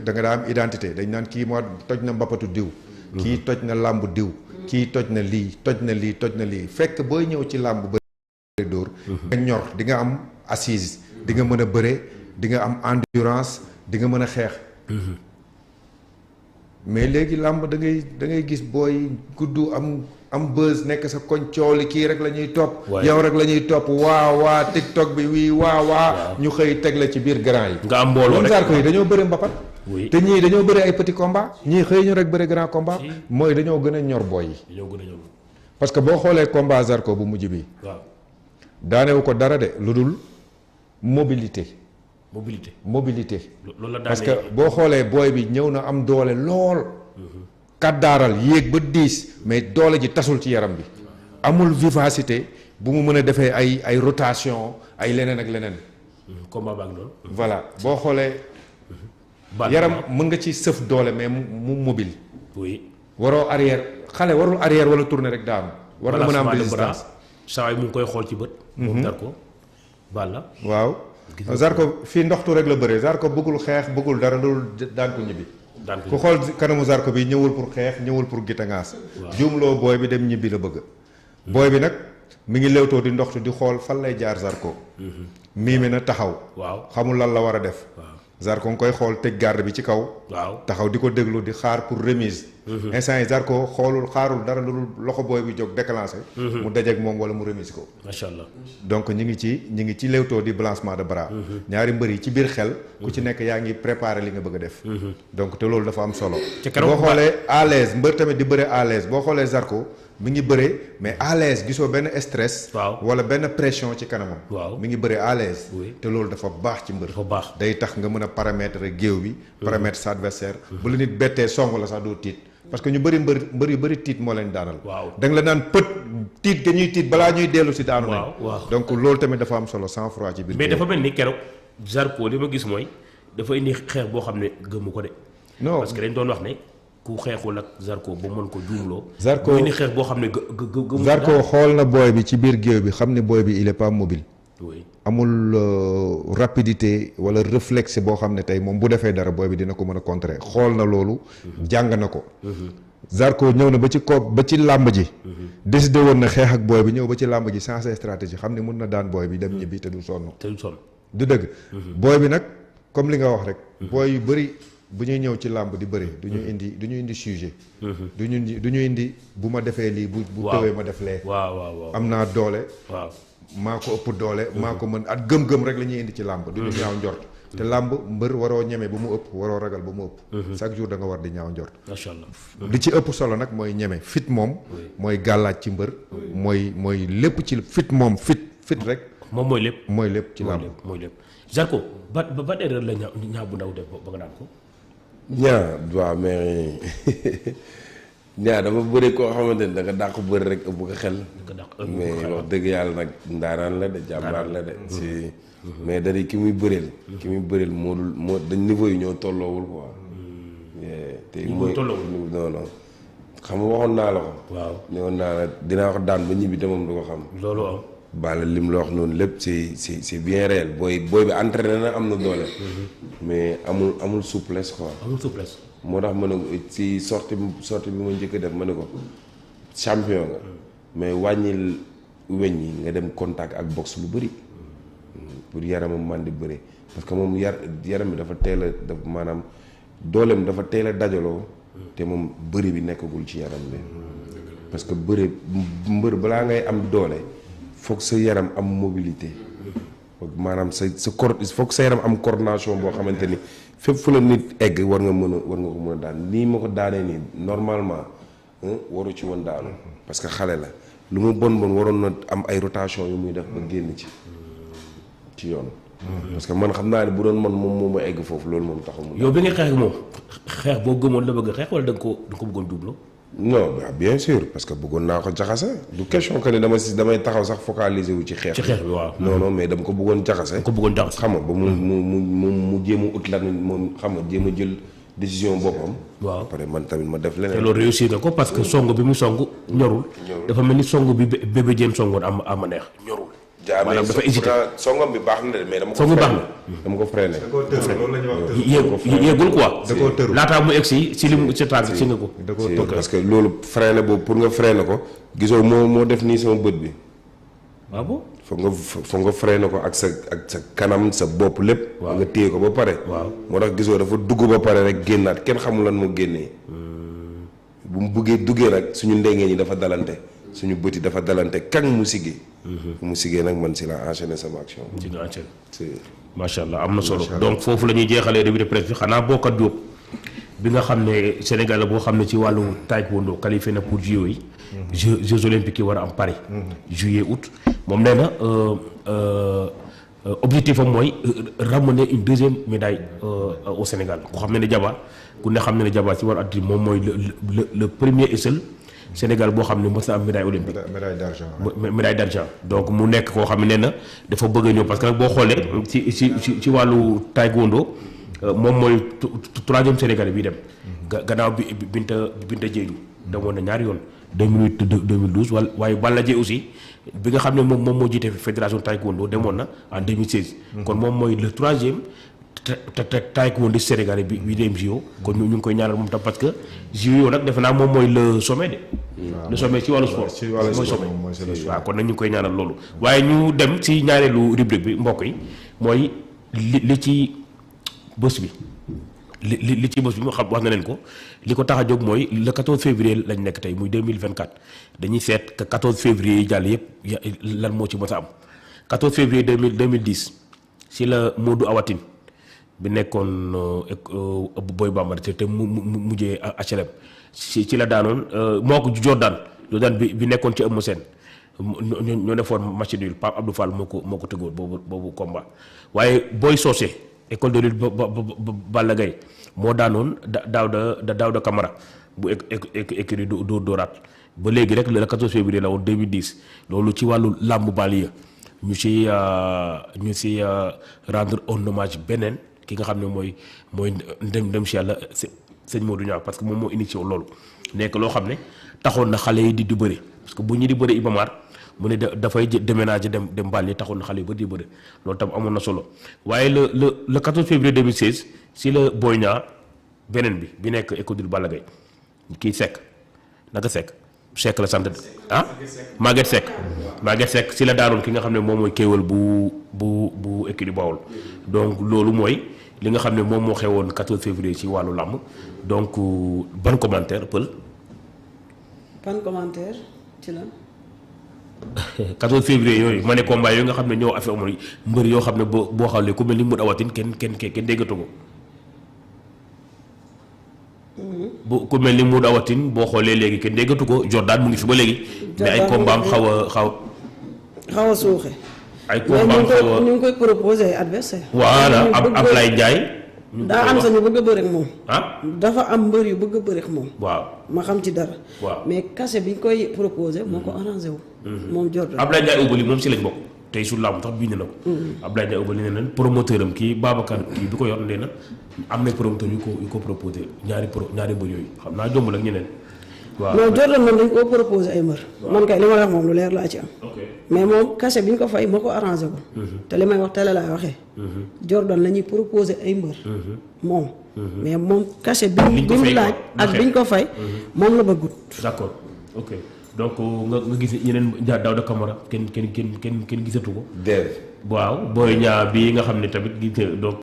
da nga daa am identité dañ naan kii moo toj na mbappatu diw. kii toj na làmb diw. kii toj na lii toj na lii toj na lii fekk booy ñëw ci làmb bëri dóor. nga ñor di nga am assise di nga mën a bëre di nga am endurance di nga mën a xeex. mais léegi làmb da ngay gis booy gudd am buzz nekk sa koñ cooli kii rek la ñuy topp. yow rek la ñuy topp waa TikTok bi wii waa. ñu xëy teg la ci biir grand yi. nga am mbooloo rek Zarko yi dañoo bëri mbapat. te ñii dañoo bëri ay petit combat. ñii xëy ñu rek bëri grand combat. mooy dañoo gën a ñor booy yi. dañoo gën a ñor. parce que boo xoolee combat Zarko bu mujj bi. waaw daanewu ko dara de lu dul mobilité. loolu la parce que boo xoolee booy bi ñëw na am doole lool. kaddaaral yéeg ba 10 mais doole ji tasul ci yaram bi. amul vivacité bu mu mën a defee ay rotation ay leneen ak leneen. combat baa ngi noonu. voilà boo xoolee. yaram mën nga ci sëf doole mais mu mobile. oui. waroo arrière xale warul arrière wala tourner rek daanu. war na mën a am résistance. saa yi mu ngi koy xool ci bët. moom Zarko Balla. waaw Zarko fii ndoxtu rek la bëree Zarko bëggul xeex bëggul dara loolu daan ko ñibbi. ku xool kanamu Zarko bi ñëwul pour xeex ñëwul pour gitangaas. juumloo booy bi dem ñibbi la bëgg. booy bi nag mi ngi lewtoo di ndoxtu di xool fan lay jaar Zarko. miime na taxaw. waaw xamul lan la war a def. Zarko nga koy xool tëj garde bi ci kaw. waaw taxaw di ko déglu di xaar pour remise. instant yi Zarko xaarul dara lu loxo booy bi jóg déclenché. mu dajeeg moom wala mu remise ko. macha allah. donc ñi ngi ci léewtoo di balancement de bras. ñaari mbër yi ci biir xel. ku ci nekk yaa ngi préparé li nga bëgg a def. donc te loolu dafa am solo. boo xoolee à l'aise mbër tamit di bëre à l'aise boo xoolee Zarko mi ngi bëre mais à l'aise gisoo benn stress. wala benn pression ci kanamam. mi ngi bëre à l'aise. te loolu dafa baax ci mbër. day tax nga mën a paramètre géew bi. paramètre sa adversaire. bu la nit bettee song la sax doo tiit. parce que ñu bëri mbër yu bëri tiit moo leen daanal. da nga la naan pët tiit ga ñuy tiit balaa ñuy dellu si daanu nañ. donc loolu tamit dafa am solo sang froid ci biir. mais dafa mel ni keroog Zarko li ma gis mooy dafa indi xeex boo xam ne gëmu ko de. non parce que dañ doon wax ne ku xeexul ak Zarko ba mën ko juumloo. Zarko indi xeex boo xam ne gëmu. Zarko xool na booy bi ci biir géew bi xam ne booy bi il est pas mobile. amul rapidité wala réflexe boo xam ne tey moom bu defee dara booy bi dina ko mën a contrer xool na loolu. jàng na ko. Zarko ñëw na ba ci làmb ji. décidé woon na xeex ak booy bi ñëw ba ci làmb ji changé stratégie xam ne mun na daan booy bi dem ñibbi te du sonn. du dëgg. booy bi nag comme li nga wax rek. booy yu bëri bu ñuy ñëw ci làmb di bëri du ñu indi sujet. du ñu indi bu ma defee lii bu tëwee ma def lee. am naa doole. maa ko ëpp doole maa ko mën at gëm-gëm rek la ñuy indi ci làmb du ñu ñaaw njort te làmb mbër waroo ñeme ba mu ëpp waroo ragal ba mu ëpp chaque jour da nga war di ñaaw njort macha allah li ci ëpp solo nag mooy ñeme fit moom mooy gàllaaj ci mbër mooy lépp ci fit moom fit rek moom mooy lépp ci làmb mooy lépp Zarko ba erreur la ñaa bu ndaw def ba nga daan ko waaw mais ñaa dafa bëri koo xamante ne da nga dàq bëri rek ëpp ko xel. mais wax dëgg yàlla nag ndaanaan la de jàmbaar la de. si mais da di ki muy bëreel. moo dañ niveau yi ñoo tolloowul quoi. te mooy non xam nga waxoon naa la ko. waaw ne woon naa la dinaa ko daan ba ñibbi te moom du ko xam. loolu am. Balla lim la wax noonu lépp c'est bien réel booy bi entraîné na am na doole. mais amul souplesse quoi. amul souplesse. moo tax ma ne ko si sortie bi ma njëkk a def ma ne ko champion nga mais wàññil weñ yi nga dem contact ak boxe lu bëri pour yaramam man di bëri parce que moom yaram bi dafa teel a daf maanaam dooleem dafa teel a dajaloo te moom bëri bi nekkagul ci yaram bi parce que bëri mbër balaa ngay am doole foog sa yaram am mobilité maanaam sa foog sa yaram am coordination boo xamante ni fépp fu la nit egg war nga ko mën a daan nii ma ko daanee nii normalement waru ci woon daanu parce que xale la lu mu bon waroon na am ay rotation yu muy def ba génn ci yoon. parce que man xam naa ne bu doon man moom ma egg foofu loolu moom taxul. yow bi nga xeex ak moom xeex boo gëmoon la bëgg xeex wala da nga ko bëggoon double. non bien sûr parce que bëggoon naa ko jaxase du question que ne damay taxaw sax focaliser wu ci xeex. ci xeex bi waaw. non mais dama ko bëggoon jaxase. xam nga ba mu jéem a ut lan moom xam nga jéem a jël décision boppam. waaw après man tamit ma def leneen. te loolu réussir na ko parce que song bi mu song ñorul. dafa mel ni song bi bébé jéem songoon am neex ñorul. maanaam dafa hésité. songam bi baax na de mais dama ko. song bi baax na dama ko freiné. da koo tëru loolu la ñuy wax tëru. yéegul quoi. da koo tëru laataa mu egg si li mu si tànk si nga ko. da koo tëru parce que loolu freiné boobu pour nga freiné ko gisoo moo def nii sama bët bi. ah bon. foog nga freiné ko ak sa kanam sa bopp lépp. nga téye ko ba pare. waaw moo tax gisoo dafa dugg ba pare rek génnaat kenn xamul lan moo génnee. bu mu buggee duggee nag suñu ndengeen yi dafa dalante suñu bët yi dafa dalante kan mu siggee. mu siggee nag man si la enchaîné sama action. ci nga enchaîné. macha allah am na solo donc foofu la ñuy jeexalee revue de presse bi xanaa Bokar Diop bi nga xam ne Sénégal boo xam ne ci wàllu taekwondo qualifié na pour JO yi. Jeux olympiques yi war a am Paris. juillet août moom nee na objectif am mooy ramener une deuxième médaille au Sénégal ku xam ne Diaba ku ne xam ne Diaba ci wàllu athlétisme moom mooy le premier et seul Sénégal boo xam ne mos na am médaille olympique. médaille d'argent donc mu nekk koo xam ne nee na dafa bëgg a ñëw parce que nag boo xoolee ci wàllu taekwondo moom mooy troisième Sénégalais bi dem. gannaaw bi Binta Diédhiou demoon na ñaari yoon 2008 2012 waaye Balla Dieng aussi bi nga xam ne moom moo jiite fédération taekwondo demoon na en 2016. kon moom mooy le troisième taekwondo sénégalais bi dem JO kon ñu ngi koy ñaanal moom tam parce que JO nag defe naa moom mooy le sommet de. le sommet ci wàllu sport. mooy sommet waaw kon nag ñu ngi koy ñaanal loolu. waaye ñu dem ci ñaareelu rubrique bi mbokk yi mooy li ci bés bi. li ci bés bi mu xam wax na leen ko li ko tax a jóg mooy le 14 février lañ nekk tey muy 2024 dañuy seet que 14 février yi jàll yëpp lan moo ci mës a am 14 février 2010 si la Modou Awatine bi nekkoon Boy Bambara te mu mujjee HLM ci la daanoon moo ko Jordan bi nekkoon ci Eumeu Sène ñoo defoon match nul Pape Abdou Fall moo ko tëggoon boobu combat waaye Boy Socé école de lutte Balla Gaye moo daanoon Daouda Camara bu écurie Dóoraat ba léegi rek le 14 février la woon 2010 loolu ci wàllu làmb Baliya ñu si rendre un hommage beneen ki nga xam ne mooy ndem si yàlla sëñ Modou Niang parce que moom moo initié loolu nekk loo xam ne taxoon na xale yi di bëri parce que bu ñu di bëri Iba Mar mu ne dafay déménager dem Bali taxoon na xale yu bëri di bëri loolu tam amoon na solo waaye le 14 février 2016 si la Boy Niang beneen bi nekk école de Balla Gaye kii Seck naka Seck la sant ah Maguette Seck si la daanoon ki nga xam ne moom mooy kéwal bu écurie Bawol donc loolu mooy li nga xam ne moom moo xewoon 14 février ci wàllu làmb donc ban commentaire Pël. ban commentaire ci lan. 14 février yooyu ma ne combat yooyu nga xam ne ñoo affaire amoon mbër yoo xam ne boo xawlee ku mel ni Modou Awatine kenn déggatu ko. bu ku mel ni Modou Awatine boo xoolee léegi kenn déggatu ko Jordan mu ngi fi ba léegi. mais ay combat am xaw a suuxe. ay combat am xaw a ñu ngi koy proposé ay adversaire. voilà Ablaye Ndiaye. daa am sañu bëgg a bëri ak moom. ah dafa am mbër yu bëgg a bëri ak moom. waaw ma xam ci dara. waaw mais cachet bi ñu koy proposé moo ko arrangé wu. moom Jordan Ablaye Ndiaye Obali moom si lañ bokk tey su làmb tax bind na ko. Ablaye Ndiaye Obali nee na promoteur am kii Babacar kii bi ko yor nee na am na promoteur yu ko proposé ñaari mbër yooyu xam naa jombul ak ñeneen. waaw non Jordan moom dañ koo proposé ay mbër. man kay li ma wax moom lu leer laa ci am. mais moom cachet bi ñu ko fay moo ko arrangé ko. te li may wax télé laay waxee. Jordan la ñuy proposé ay mbër. moom. mais moom cachet bi mu laaj ak bi ñu ko fay. moom la bëggut. d'accord ok donc nga gis ñeneen Daouda Camara kenn gisatu ko. Dev. waaw Boy Niang bii nga xam ne tamit donc.